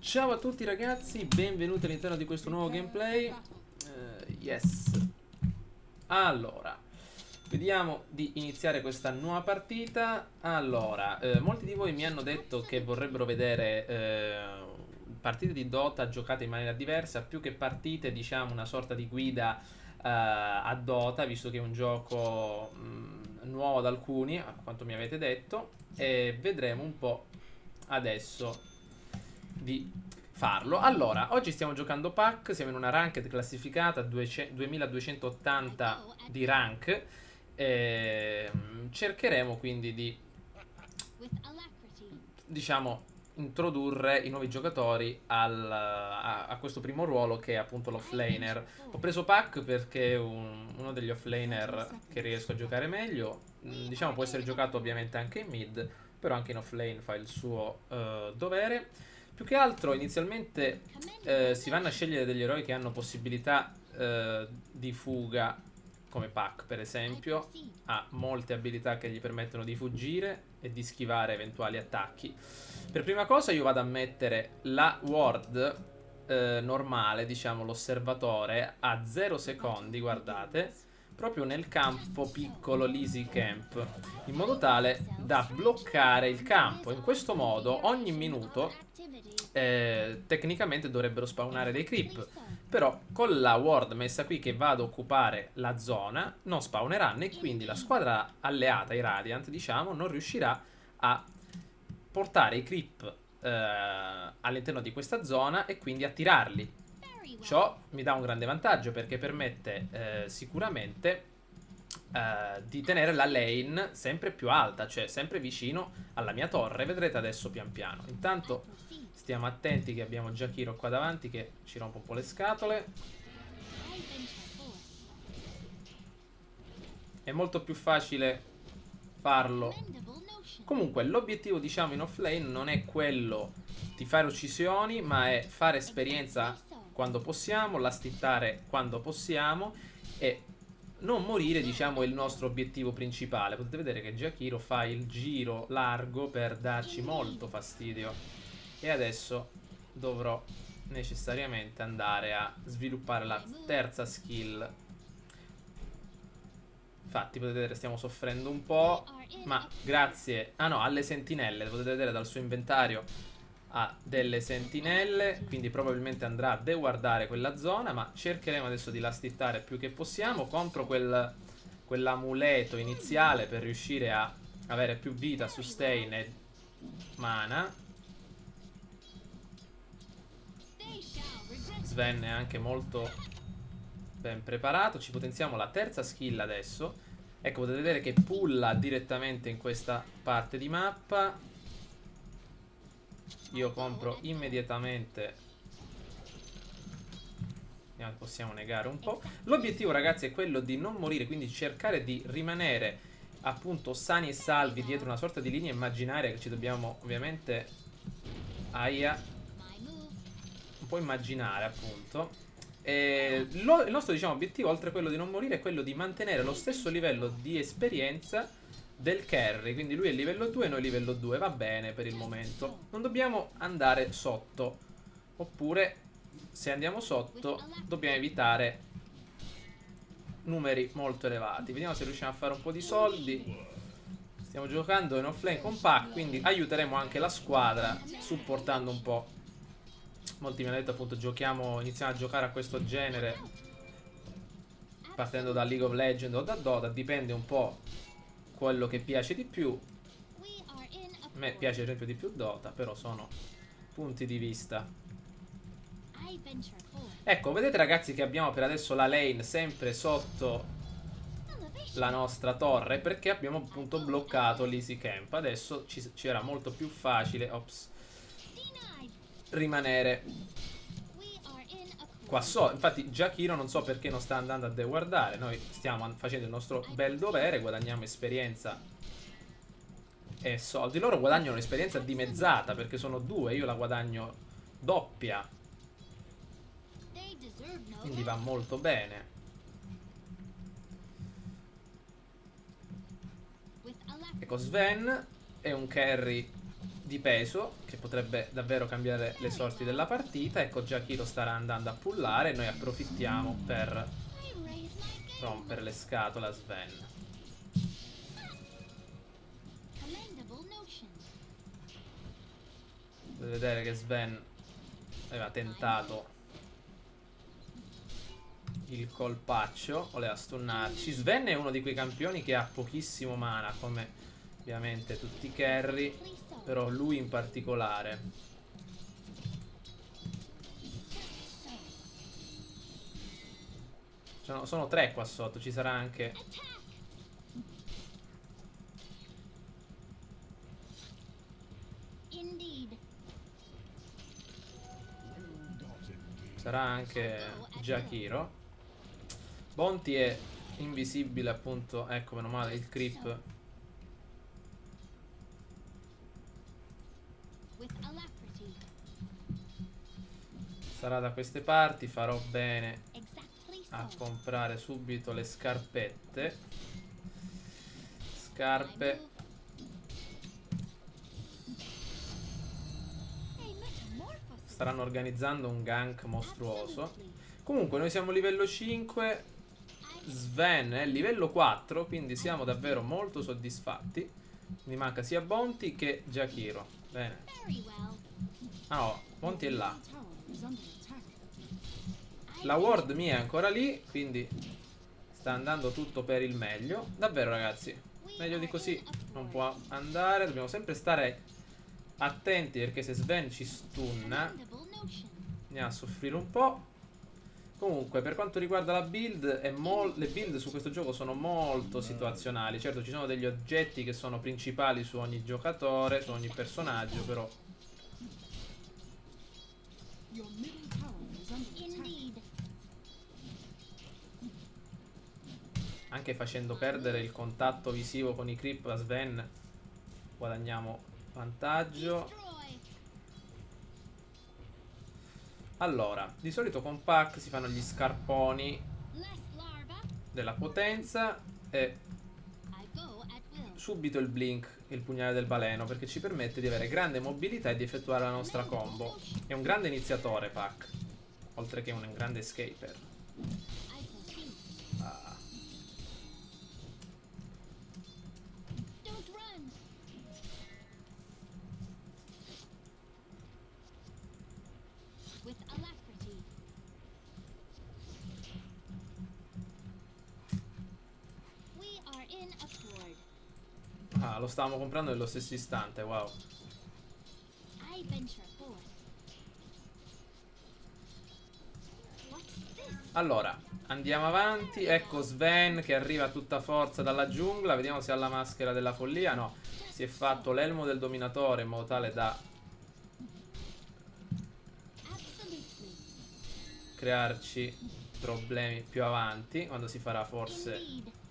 Ciao a tutti ragazzi, benvenuti all'interno di questo nuovo gameplay. Yes. Allora, vediamo di iniziare questa nuova partita. Allora, molti di voi mi hanno detto che vorrebbero vedere partite di Dota giocate in maniera diversa, più che partite, diciamo, una sorta di guida a Dota, visto che è un gioco nuovo ad alcuni, a quanto mi avete detto, e vedremo un po' adesso di farlo. Allora, oggi stiamo giocando pack, siamo in una ranked classificata 2280 di rank. Cercheremo quindi di, diciamo, introdurre i nuovi giocatori a questo primo ruolo, che è appunto l'offlaner. Ho preso pack perché è uno degli offlaner che riesco a giocare meglio. Diciamo, può essere giocato ovviamente anche in mid, però anche in offlane fa il suo dovere. Più che altro inizialmente si vanno a scegliere degli eroi che hanno possibilità di fuga, come Pac per esempio. Ha molte abilità che gli permettono di fuggire e di schivare eventuali attacchi. Per prima cosa io vado a mettere la ward normale, diciamo l'osservatore, a 0 secondi, guardate, proprio nel campo piccolo l'easy camp, in modo tale da bloccare il campo. In questo modo ogni minuto tecnicamente dovrebbero spawnare dei creep, però con la ward messa qui che va ad occupare la zona non spawneranno, e quindi la squadra alleata, i Radiant, diciamo, non riuscirà a portare i creep all'interno di questa zona e quindi attirarli. Ciò mi dà un grande vantaggio perché permette sicuramente di tenere la lane sempre più alta, cioè sempre vicino alla mia torre. Vedrete adesso pian piano. Intanto stiamo attenti che abbiamo già Kiro qua davanti che ci rompe un po' le scatole. È molto più facile farlo. Comunque l'obiettivo, diciamo, in offlane non è quello di fare uccisioni, ma è fare esperienza quando possiamo, lastittare quando possiamo e non morire, diciamo, è il nostro obiettivo principale. Potete vedere che Jakiro fa il giro largo per darci molto fastidio. E adesso dovrò necessariamente andare a sviluppare la terza skill. Infatti potete vedere stiamo soffrendo un po', ma grazie alle sentinelle. Potete vedere dal suo inventario ha delle sentinelle, quindi probabilmente andrà a deguardare quella zona, ma cercheremo adesso di lastittare più che possiamo. Compro quell'amuleto iniziale per riuscire a avere più vita, sustain e mana. Sven è anche molto ben preparato. Ci potenziamo la terza skill adesso. Ecco, potete vedere che pulla direttamente in questa parte di mappa. Io compro immediatamente. Possiamo negare un po'. L'obiettivo, ragazzi, è quello di non morire, quindi cercare di rimanere appunto sani e salvi dietro una sorta di linea immaginaria che ci dobbiamo ovviamente un po' immaginare, appunto. E il nostro, diciamo, obiettivo, oltre a quello di non morire, è quello di mantenere lo stesso livello di esperienza del carry. Quindi lui è livello 2 e noi livello 2. Va bene per il momento. Non dobbiamo andare sotto. Oppure, se andiamo sotto, dobbiamo evitare numeri molto elevati. Vediamo se riusciamo a fare un po' di soldi. Stiamo giocando in offlane con Pac, quindi aiuteremo anche la squadra supportando un po'. Molti mi hanno detto appunto iniziamo a giocare a questo genere partendo da League of Legends o da Dota. Dipende un po' quello che piace di più. A me piace ad esempio di più Dota, però sono punti di vista. Ecco, vedete ragazzi che abbiamo per adesso la lane sempre sotto la nostra torre perché abbiamo appunto bloccato l'easy camp. Adesso ci era molto più facile rimanere qua sotto. Infatti Jakiro non so perché non sta andando a deguardare. Noi stiamo facendo il nostro bel dovere, guadagniamo esperienza e soldi. Loro guadagnano l'esperienza dimezzata perché sono due, io la guadagno doppia, quindi va molto bene. Ecco, Sven è un carry di peso che potrebbe davvero cambiare le sorti della partita. Ecco, già Kiro starà andando a pullare e noi approfittiamo per rompere le scatole a Sven. Potete vedere che Sven aveva tentato il colpaccio, voleva stunnarci. Sven è uno di quei campioni che ha pochissimo mana, come ovviamente tutti i carry, però lui in particolare. Sono tre qua sotto, ci sarà anche... Sarà anche Jakiro. Bonti è invisibile appunto, ecco, meno male il creep. Sarà da queste parti, farò bene a comprare subito le scarpette. Scarpe. Staranno organizzando un gank mostruoso. Comunque noi siamo livello 5, Sven è livello 4, quindi siamo davvero molto soddisfatti. Mi manca sia Bonti che Jakiro. Bene. Ah no, Bonti è là. La ward mia è ancora lì, quindi sta andando tutto per il meglio. Davvero ragazzi, meglio di così non può andare. Dobbiamo sempre stare attenti perché se Sven ci stunna andiamo a soffrire un po'. Comunque per quanto riguarda la build le build su questo gioco sono molto situazionali. Certo ci sono degli oggetti che sono principali su ogni giocatore, su ogni personaggio, però anche facendo perdere il contatto visivo con i creep a Sven guadagniamo vantaggio. Allora, di solito con pack si fanno gli scarponi della potenza e subito il blink, il pugnale del baleno, perché ci permette di avere grande mobilità e di effettuare la nostra combo. È un grande iniziatore pack, oltre che un grande escaper. Ah, lo stavamo comprando nello stesso istante, wow. Allora, andiamo avanti. Ecco Sven che arriva a tutta forza dalla giungla. Vediamo se ha la maschera della follia. No, si è fatto l'elmo del dominatore in modo tale da crearci problemi più avanti, quando si farà forse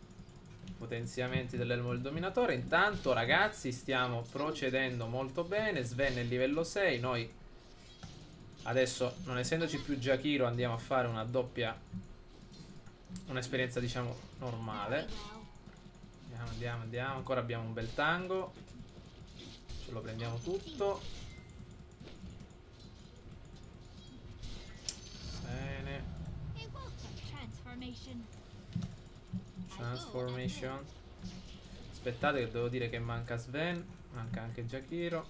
potenziamenti dell'elmo del dominatore. Intanto ragazzi stiamo procedendo molto bene. Sven è livello 6. Noi adesso, non essendoci più Jakiro, andiamo a fare una doppia, un'esperienza diciamo normale. Andiamo. Ancora abbiamo un bel tango. Ce lo prendiamo tutto. Bene. Transformation. Aspettate che devo dire che manca Sven. Manca anche Jakiro.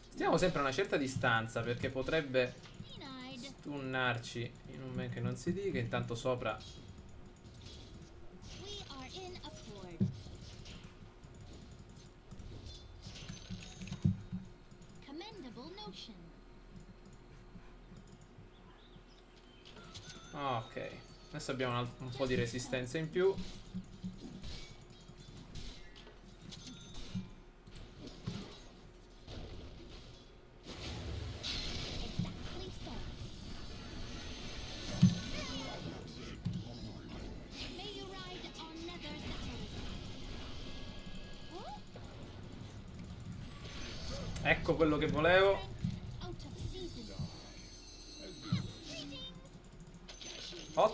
Stiamo sempre a una certa distanza perché potrebbe stunnarci in un men che non si dica. Intanto sopra ok, adesso abbiamo un po' di resistenza in più. Ecco quello che volevo.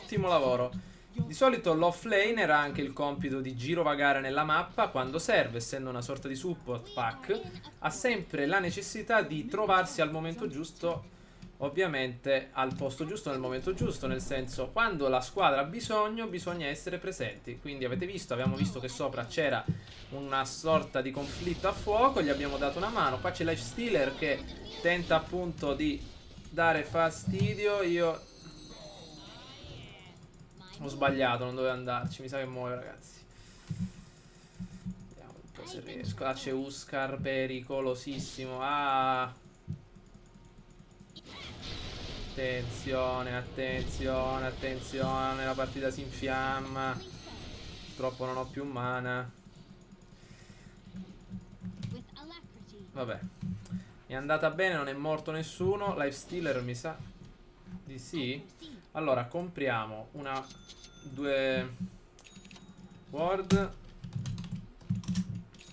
ottimo lavoro. Di solito l'offlaner ha anche il compito di girovagare nella mappa quando serve, essendo una sorta di support pack, ha sempre la necessità di trovarsi al momento giusto, ovviamente al posto giusto nel momento giusto, nel senso quando la squadra ha bisogno bisogna essere presenti. Quindi avete visto, abbiamo visto che sopra c'era una sorta di conflitto a fuoco, gli abbiamo dato una mano. Qua c'è Lifestealer che tenta appunto di dare fastidio. Io ho sbagliato, non dovevo andarci, mi sa che muore, ragazzi. Vediamo un po' se riesco. Là c'è Huskar, pericolosissimo. Ah, attenzione, attenzione, attenzione, la partita si infiamma. Purtroppo non ho più mana. Vabbè, è andata bene, non è morto nessuno. Lifestealer mi sa di sì. Allora, compriamo due ward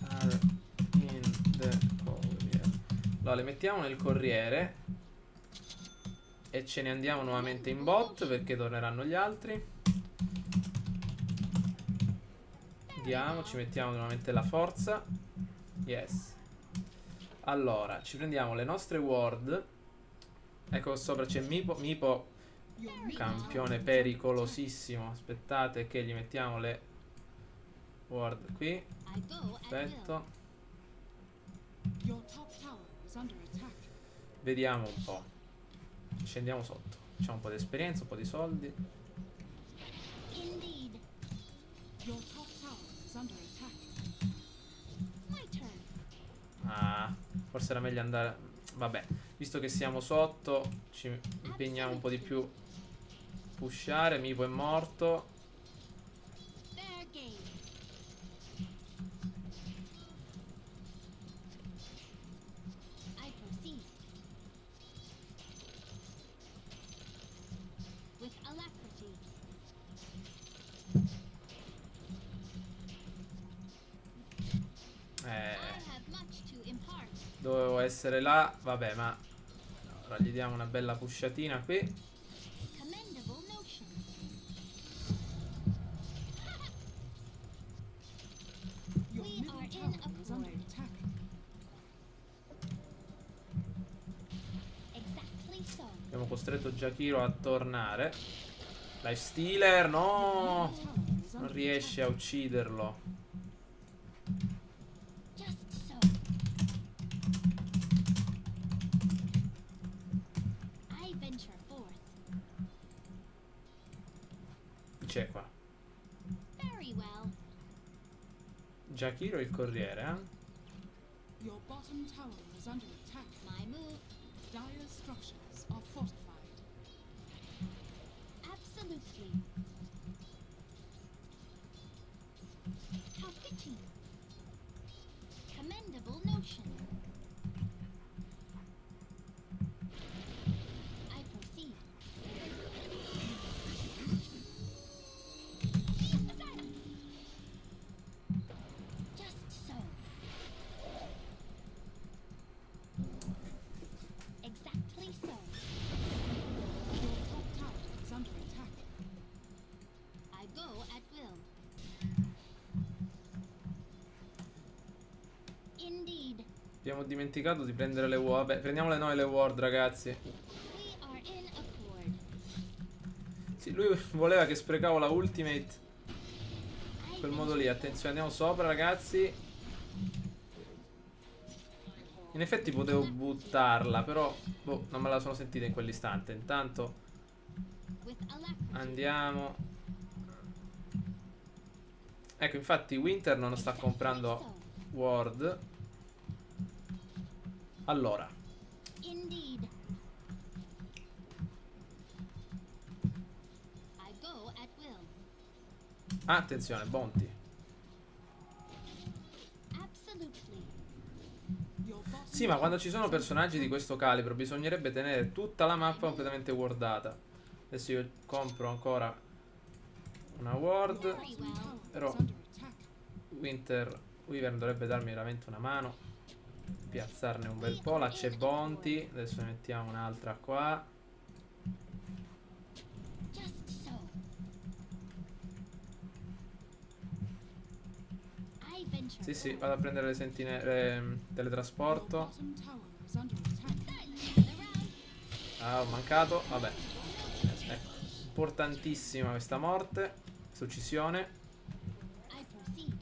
are in the courier. Allora, le mettiamo nel corriere e ce ne andiamo nuovamente in bot perché torneranno gli altri. Andiamo, ci mettiamo nuovamente la forza. Yes. Allora, ci prendiamo le nostre ward. Ecco, sopra c'è Meepo. Meepo, campione pericolosissimo. Aspettate che gli mettiamo le ward qui. Perfetto. Vediamo un po'. Scendiamo sotto. Facciamo un po' di esperienza, un po' di soldi. Ah, forse era meglio andare. Vabbè, visto che siamo sotto, ci impegniamo un po' di più. Pushare, Meepo è morto. Dovevo essere là. Vabbè, ma ora gli diamo una bella pushatina qui. Abbiamo costretto Jakiro a tornare. Lifestealer, no! Non riesce a ucciderlo. C'è qua Jakiro il corriere, eh? Your bottom tower is under attack. My move. Dire structures are fortified. Absolutely. How fitting. Commendable notion. I proceed. Just so. Exactly so. Your top tower is under attack. I go at will. Indeed. Abbiamo dimenticato di prendere le ward. Vabbè, prendiamole noi le ward, ragazzi. We are in accord. Sì, lui voleva che sprecavo la ultimate in quel modo lì. Attenzione, andiamo sopra, ragazzi. In effetti potevo buttarla, però boh, non me la sono sentita in quell'istante. Intanto andiamo. Ecco, infatti Winter non sta comprando ward. Allora, Indeed. I go at will. attenzione, Bounty. Absolutely. Your bottom Sì, ma quando ci sono personaggi di questo calibro bisognerebbe tenere tutta la mappa completamente wardata. Adesso io compro ancora una ward. very well. Però is under attack. Wyvern dovrebbe darmi veramente una mano. Piazzarne un bel po'. Là c'è Bounty. Adesso ne mettiamo un'altra qua. Just so. venture Sì, sì, forth. vado a prendere le sentinelle. Teletrasporto. Bottom tower is under attack. Gather round. Ah, ho mancato. Vabbè. È importantissima questa morte. Questa uccisione. I proceed.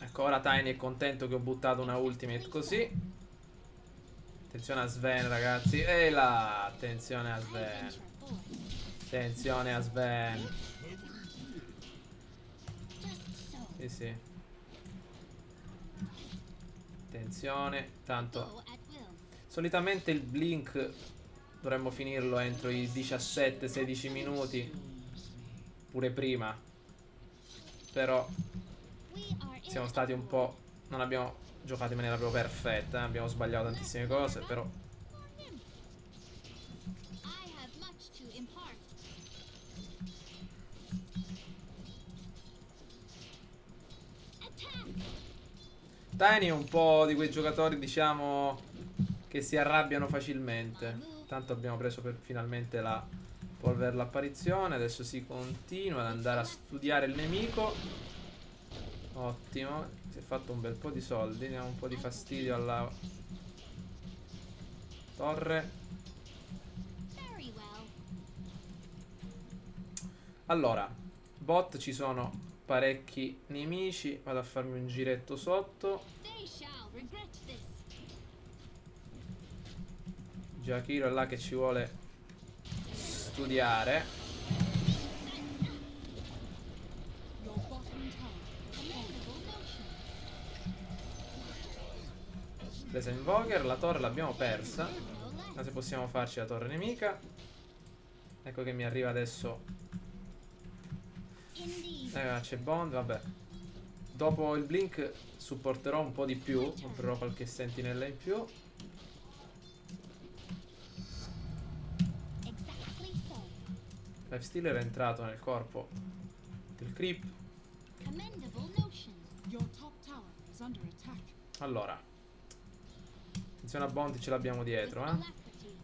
Ecco, ora Tiny è contento che ho buttato una ultimate così. Attenzione a Sven, ragazzi. E là, attenzione a I Sven. venture forth. Attenzione a Sven. Just so. Sì, sì. Attenzione. Tanto Go at will. solitamente il blink dovremmo finirlo entro i 17-16 minuti. Pure prima. Però We are in siamo a stati un war. po'... Non abbiamo giocato in maniera proprio perfetta. Abbiamo sbagliato tantissime cose. Però I have much to impart. Attack! Tiny è un po' di quei giocatori, diciamo, che si arrabbiano facilmente. Tanto abbiamo preso finalmente la polvere all'apparizione. Adesso si continua ad andare a studiare il nemico. Ottimo. Si è fatto un bel po' di soldi. Diamo un po' di fastidio alla torre. Very well. Allora, bot ci sono parecchi nemici. Vado a farmi un giretto sotto. They shall regret this. Jakiro è là che ci vuole studiare. Your bottom tower is Commendable notion. Presa Invoker, la torre l'abbiamo persa. No less. Ma se possiamo farci la torre nemica. Ecco che mi arriva adesso. Indeed. C'è Bond, vabbè. Dopo il blink supporterò un po' di più. Comprerò qualche sentinella in più. Exactly so. Lifestealer è entrato nel corpo del creep. Commendable notion. your top tower is under attack. Allora, attenzione a Bond, ce l'abbiamo dietro, With eh. alacrity.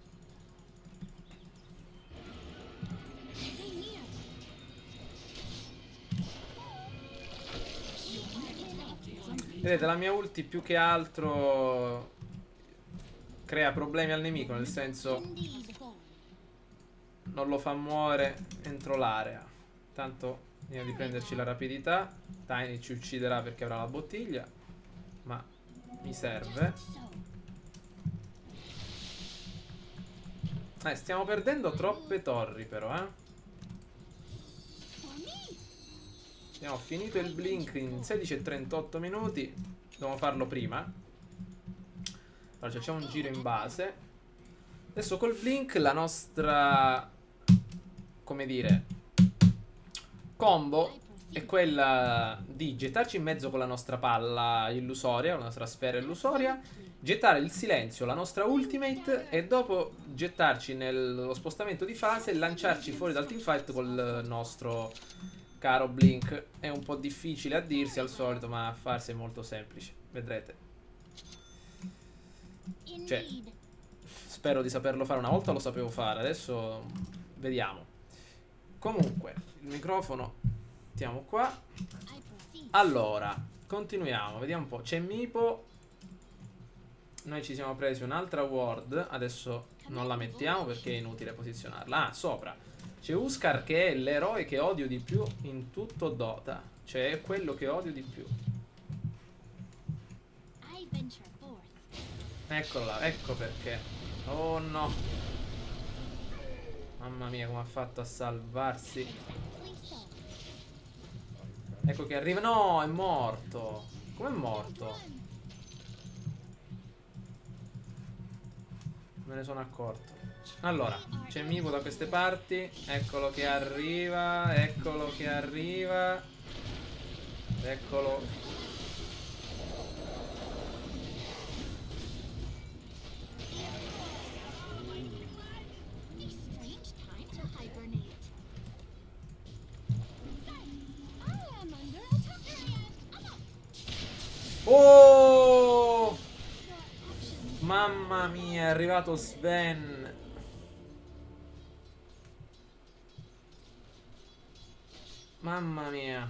They near. Vedete, la mia ulti più che altro crea problemi al nemico, nel senso Indeed. non lo fa muovere entro l'area. Tanto vediamo di prenderci la rapidità. Tiny ci ucciderà perché avrà la bottiglia, ma mi serve. Just so. Stiamo perdendo troppe torri però, eh. For me. Abbiamo finito il blink in 16 e 38 minuti. Dobbiamo farlo prima. Allora facciamo un giro in base. Adesso col blink la nostra, come dire, combo è quella di gettarci in mezzo con la nostra palla illusoria, la nostra sfera illusoria, gettare il silenzio, la nostra ultimate, e dopo gettarci nello spostamento di fase e lanciarci fuori dal teamfight col nostro caro blink. È un po' difficile a dirsi al solito, ma a farsi è molto semplice, vedrete. Indeed. Spero di saperlo fare. Una volta lo sapevo fare, adesso vediamo. Comunque, il microfono mettiamo qua. I proceed. Allora, continuiamo, vediamo un po'. C'è Mipo. Noi ci siamo presi un'altra ward. Adesso non la mettiamo perché è inutile posizionarla. Ah, sopra c'è Huskar, che è l'eroe che odio di più in tutto Dota. Cioè è quello che odio di più. I venture forth. Eccolo là, ecco perché. Oh no. Mamma mia, come ha fatto a salvarsi. Exactly so. Ecco che arriva. No, è morto. Come è morto? Run. Me ne sono accorto. Allora, c'è Mipo da queste parti. Eccolo che arriva. Eccolo che arriva. Eccolo. A strange time to hibernate. I am under attack. I'm up. Oh! Your actions. Mamma mia, è arrivato Sven. Mamma mia.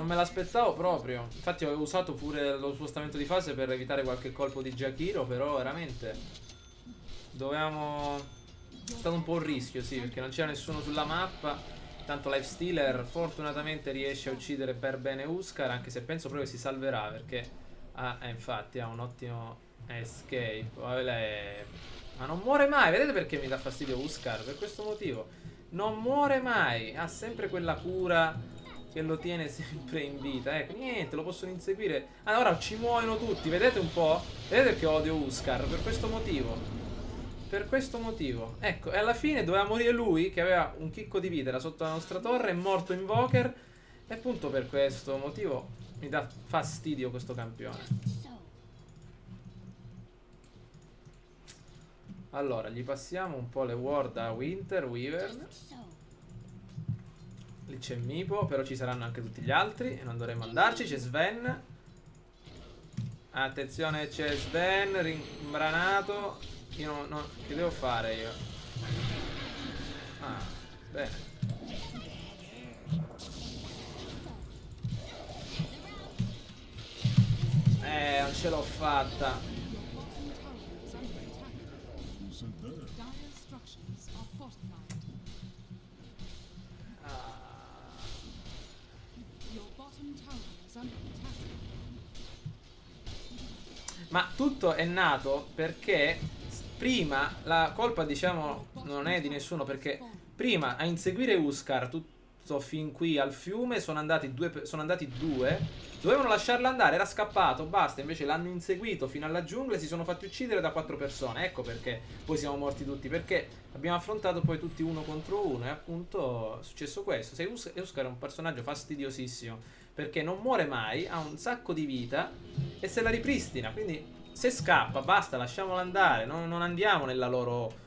Non me l'aspettavo proprio. Infatti avevo usato pure lo spostamento di fase per evitare qualche colpo di Jakiro, però veramente dovevamo... È stato un po' un rischio, sì, perché non c'era nessuno sulla mappa. Tanto Lifestealer fortunatamente riesce a uccidere per bene Huskar, anche se penso proprio che si salverà, perché infatti ha un ottimo escape. Ma non muore mai, vedete perché mi dà fastidio Huskar? Per questo motivo. Non muore mai, ha sempre quella cura che lo tiene sempre in vita. Ecco, niente, lo possono inseguire. Ah, ora ci muoiono tutti, vedete un po'? Vedete che odio Huskar? Per questo motivo. Per questo motivo. Ecco, e alla fine doveva morire lui, che aveva un chicco di vita, era sotto la nostra torre, è morto Invoker. E appunto per questo motivo mi dà fastidio questo campione. Just so. Allora, gli passiamo un po' le ward a Winter, Weaver. Just so. Lì c'è Mipo, però ci saranno anche tutti gli altri e non dovremmo andarci. C'è Sven. Attenzione, c'è Sven, rimbranato. Io no, che devo fare io? Ah, bene. Non ce l'ho fatta. Your bottom tower is under attack. Dire structures are fortified. Your bottom tower is under attack. Ma tutto è nato perché prima la colpa, diciamo, non è di nessuno, perché prima a inseguire Huskar tutto fin qui al fiume sono andati due. Dovevano lasciarlo andare, era scappato, basta. Invece l'hanno inseguito fino alla giungla e si sono fatti uccidere da 4 persone. Ecco perché poi siamo morti tutti, perché abbiamo affrontato poi tutti uno contro uno e appunto è successo questo. Huskar è un personaggio fastidiosissimo, perché non muore mai, ha un sacco di vita e se la ripristina. Quindi se scappa, basta, lasciamolo andare. Non andiamo nella loro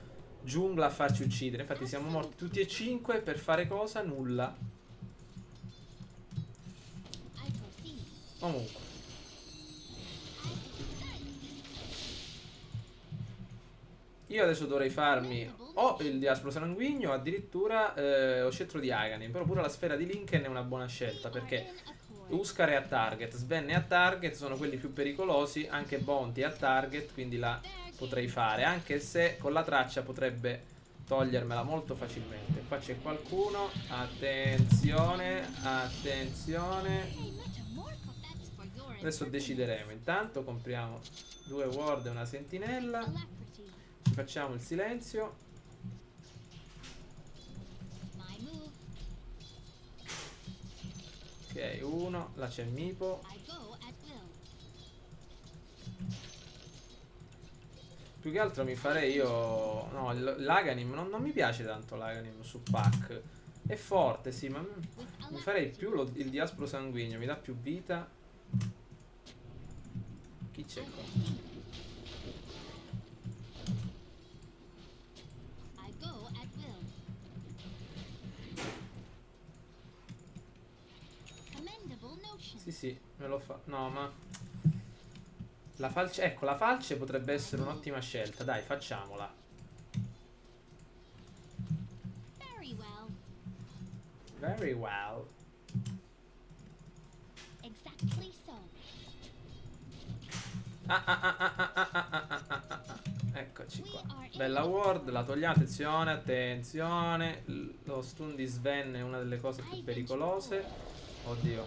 giungla a farci uccidere. Infatti siamo morti tutti e 5 per fare cosa? Nulla. I proceed. Comunque, io adesso dovrei farmi o il diaspro sanguigno o addirittura lo scettro di Aganim. Però pure la sfera di Lincoln è una buona scelta, perché Huskar è a target, Sven è a target, sono quelli più pericolosi, anche Bounty è a target, quindi la potrei fare, anche se con la traccia potrebbe togliermela molto facilmente. Qua c'è qualcuno, attenzione, attenzione. That's for your Adesso decideremo, intanto compriamo 2 ward e una sentinella, alacrity. ci facciamo il silenzio. My move. Ok, uno, là c'è Mipo. I go at will. Più che altro mi farei io... No, l'Aganim, non mi piace tanto l'Aganim su pack. È forte, sì, ma mi farei più il diaspro sanguigno, mi dà più vita. Chi c'è qua? I go at will. Commendable notion. Sì, sì, me lo fa... No, ma... La falce... Ecco, la falce potrebbe essere un'ottima scelta. Dai, facciamola. Very well. Very well. Exactly so. Eccoci qua. Bella ward, la togliamo. Attenzione, attenzione. Lo stun di Sven è una delle cose più pericolose. Oddio.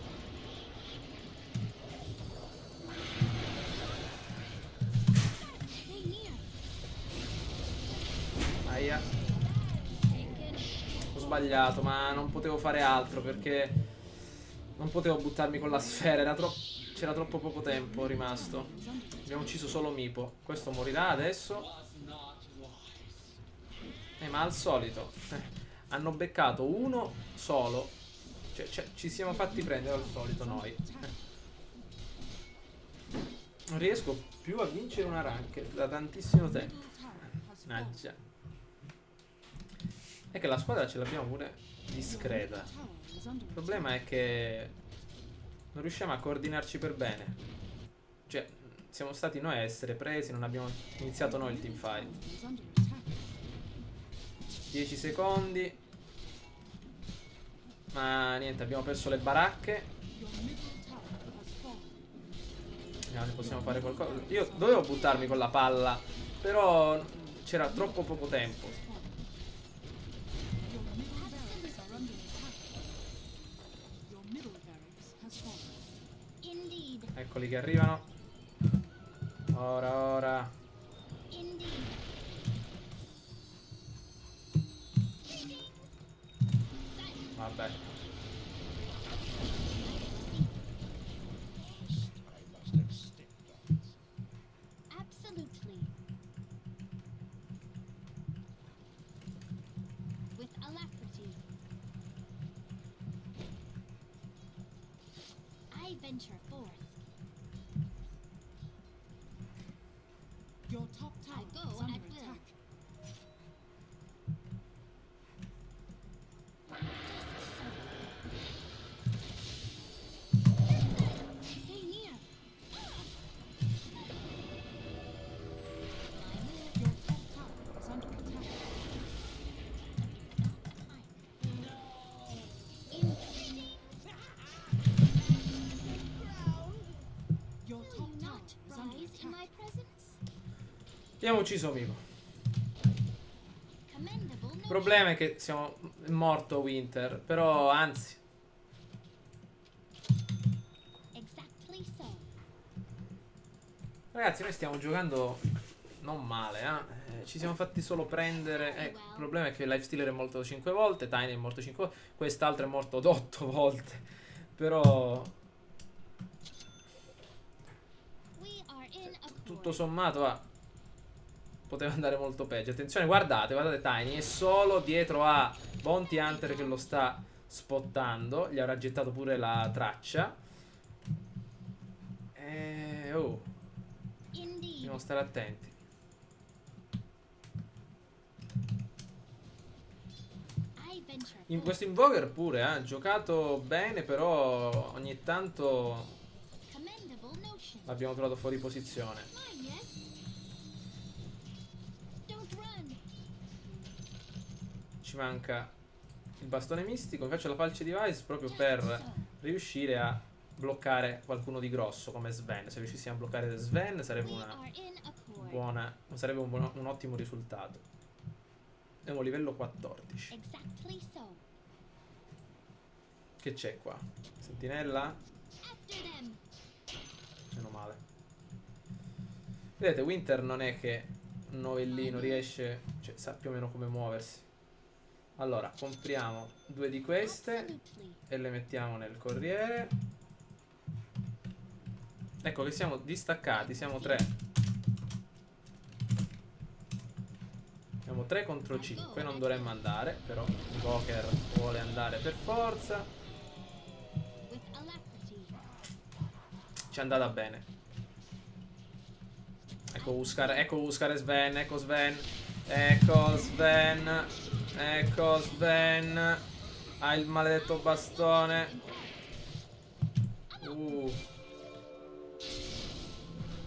Stay near. Aia. Taken. Ho sbagliato, ma non potevo fare altro perché non potevo buttarmi con la sfera. C'era troppo poco tempo rimasto. Abbiamo ucciso solo Mipo. Questo morirà adesso. Ma al solito hanno beccato uno solo. Cioè, ci siamo fatti prendere al solito noi. Non riesco più a vincere una ranked da tantissimo tempo. Mannaggia. È che la squadra ce l'abbiamo pure discreta. Il problema è che non riusciamo a coordinarci per bene. Cioè, siamo stati noi a essere presi, non abbiamo iniziato noi il teamfight. 10 secondi. Ma niente, abbiamo perso le baracche. Your middle tower has fallen. Vediamo se possiamo fare qualcosa. Io dovevo buttarmi con la palla, però c'era troppo poco tempo. Your middle barracks are under attack. Your middle barracks has fallen. Indeed. Eccoli che arrivano. Ora. Indeed. Vabbè. Absolutely. With alacrity. I venture forth. Your top tower I go is under at will. attack. Stay near. Your top tower is under attack. Your Will top you tower not is under rise in my attack. presence? Abbiamo ucciso Miko. Commendable Il notion. problema è che siamo è morto Winter, però anzi, Exactly so. ragazzi, noi stiamo giocando non male, ci siamo fatti solo prendere. Il problema è che Lifestealer è morto 5 volte, Tiny è morto 5 volte, quest'altro è morto 8 volte. Però We are in accord. tutto sommato poteva andare molto peggio. Attenzione, guardate Tiny è solo dietro a Bounty Hunter che lo sta spottando. Gli avrà gettato pure la traccia. Indeed. Dobbiamo stare attenti. I venture In forth. questo Invoker pure ha giocato bene, però ogni tanto Commendable notion. l'abbiamo trovato fuori posizione. Mine, yes? Don't run. Ci manca il bastone mistico. Mi faccio la falce device proprio per riuscire a bloccare qualcuno di grosso come Sven. Se riuscissimo a bloccare Sven sarebbe We una are in accord. buona, sarebbe un ottimo risultato. Siamo a livello 14. Exactly so. Che c'è qua? Sentinella? After them. Meno male. Vedete, Winter non è che un novellino riesce, cioè sa più o meno come muoversi. Allora, compriamo 2 di queste Absolutely. e le mettiamo nel corriere. Ecco che siamo distaccati, siamo 3. Siamo 3 contro 5, non dovremmo andare, però Invoker vuole andare per forza. With alacrity. Ci è andata bene. Ecco Huskar e Sven, ecco Sven. Ecco Sven. Ecco Sven. Ha il maledetto bastone.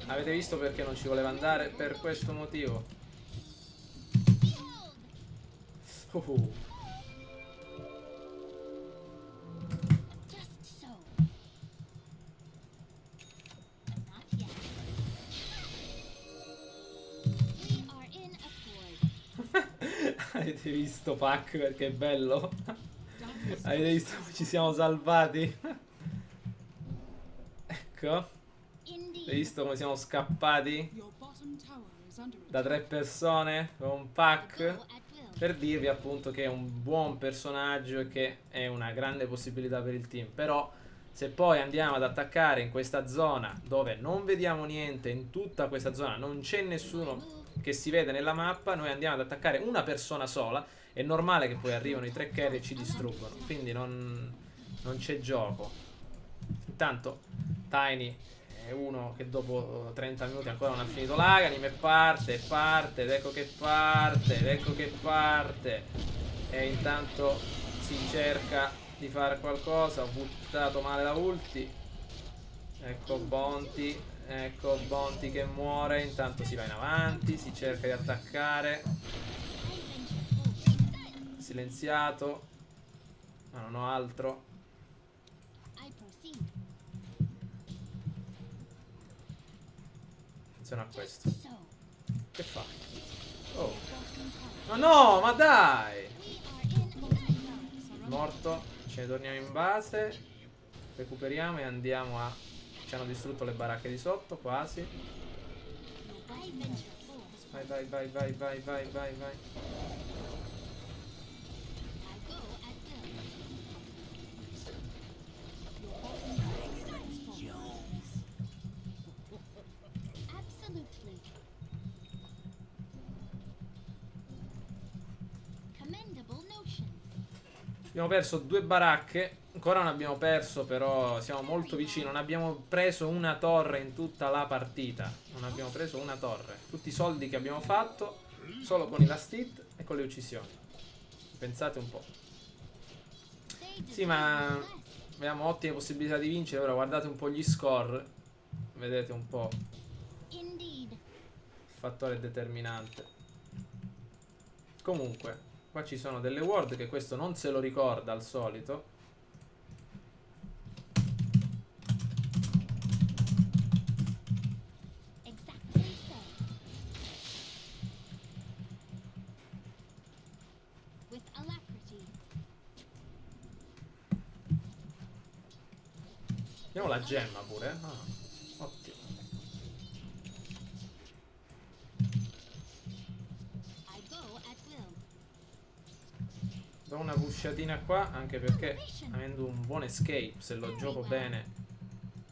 Avete visto perché non ci voleva andare? Per questo motivo. Behold. Just so. Not yet. We are in accord. Avete visto Pac perché è bello? Avete visto come ci siamo salvati? Ecco. Indeed. Avete visto come siamo scappati? Your bottom tower is under Da attack. 3 persone con un Go pack. at will. Per dirvi appunto che è un buon personaggio e che è una grande possibilità per il team. Però se poi andiamo ad attaccare in questa zona dove non vediamo niente, in tutta questa zona non c'è nessuno che si vede nella mappa, noi andiamo ad attaccare una persona sola, è normale che poi arrivano i 3 carry e ci distruggono. Quindi non c'è gioco. Intanto Tiny è uno che dopo 30 minuti ancora non ha finito l'Aganim e parte ed ecco che parte e intanto si cerca di fare qualcosa. Ho buttato male la ulti. Ecco Bounty che muore. Intanto si va in avanti, si cerca di attaccare. I venture forth. Silenziato, ma non ho altro. I proceed. Attenzione a questo. So, Che fa? Oh. Ma no, ma dai! we are in attack. Morto. Ce ne torniamo in base. Recuperiamo e andiamo a... Ci hanno distrutto le baracche di sotto, quasi. I venture forth. Vai, vai, vai, vai, vai, vai, vai, vai. I go at will. Absolutely. Commendable notion. Abbiamo perso 2 baracche. Ancora non abbiamo perso, però siamo molto vicini. Non abbiamo preso una torre in tutta la partita. Non abbiamo preso una torre. Tutti i soldi che abbiamo fatto solo con i last hit e con le uccisioni. Pensate un po'. They Sì, ma deserve less. abbiamo ottime possibilità di vincere. Ora guardate un po' gli score. Vedete un po' Indeed. il fattore determinante. Comunque, qua ci sono delle ward che questo non se lo ricorda al solito. Exactly so. With alacrity. Abbiamo la gemma pure. Ah, ottimo. I go at will. Do una pushatina qua, anche perché avendo un buon escape, se lo gioco bene.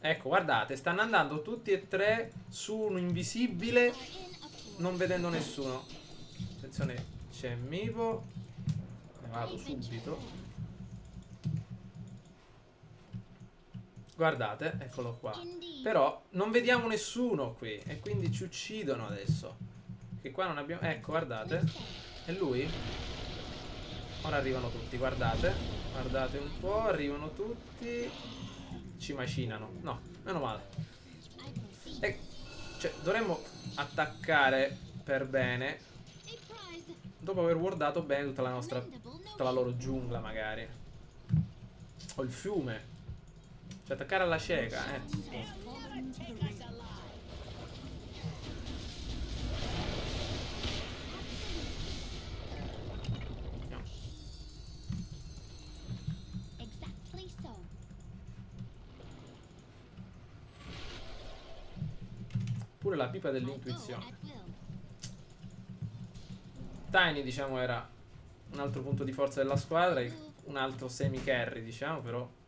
Ecco, guardate, stanno andando tutti e tre su un invisibile, Are in a force. non vedendo nessuno. Attenzione, c'è Mivo. Ne vado subito. Guardate, eccolo qua. Indeed. Però non vediamo nessuno qui e quindi ci uccidono adesso. Che qua non abbiamo... Ecco, guardate. E lui? Ora arrivano tutti, guardate. Guardate un po', arrivano tutti. Ci macinano. No, meno male. I proceed. Cioè, dovremmo attaccare per bene A prize. dopo aver wardato bene tutta la nostra... Commendable tutta la notion. loro giungla, magari. O il fiume. Cioè, attaccare alla cieca, Fallen to the ring. No. Exactly so. Pure la pipa I go dell'intuizione. at will. Tiny, diciamo, era un altro punto di forza della squadra, un altro semi-carry, diciamo, però.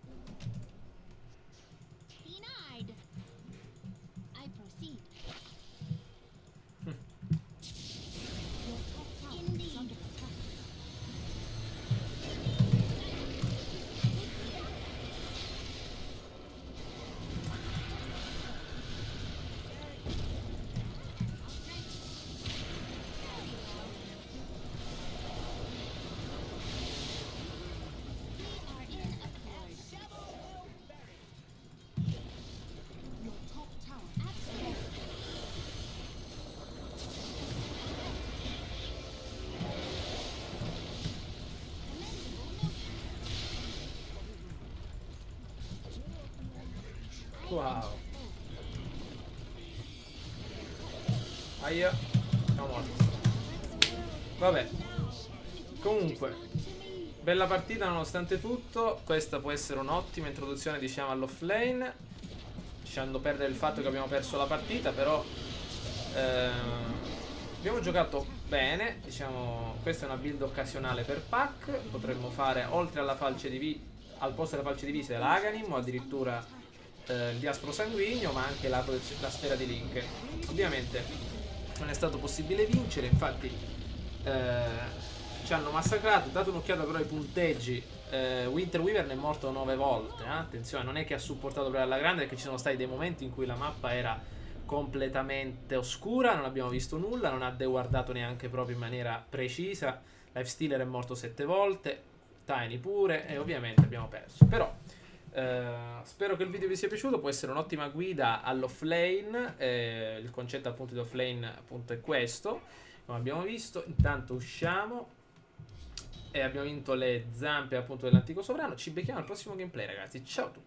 Denied. I proceed. Your top tower is Indeed. under attack. We are in a force. Your top tower Absolutely. Commendable notion. Wow. Aia. Siamo morti. Vabbè. Comunque, bella partita nonostante tutto. Questa può essere un'ottima introduzione, diciamo, all'offlane, lasciando perdere il fatto che abbiamo perso la partita, però abbiamo giocato bene, diciamo. Questa è una build occasionale per pack. Potremmo fare, oltre alla falce al posto della falce divisa, l'Aganim o addirittura il diaspro sanguigno, ma anche la sfera di Link. Ovviamente non è stato possibile vincere, infatti ci hanno massacrato. Date un'occhiata però ai punteggi. Winter Weaver ne è morto 9 volte. Attenzione, non è che ha supportato proprio alla grande, perché ci sono stati dei momenti in cui la mappa era completamente oscura, non abbiamo visto nulla, non ha deguardato neanche proprio in maniera precisa. Lifestealer è morto 7 volte, Tiny pure, e ovviamente abbiamo perso. Però spero che il video vi sia piaciuto. Può essere un'ottima guida all'offlane. Il concetto appunto di offlane appunto è questo, come abbiamo visto. Intanto usciamo e abbiamo vinto le zampe appunto dell'antico sovrano. Ci becchiamo al prossimo gameplay, ragazzi. Ciao a tutti.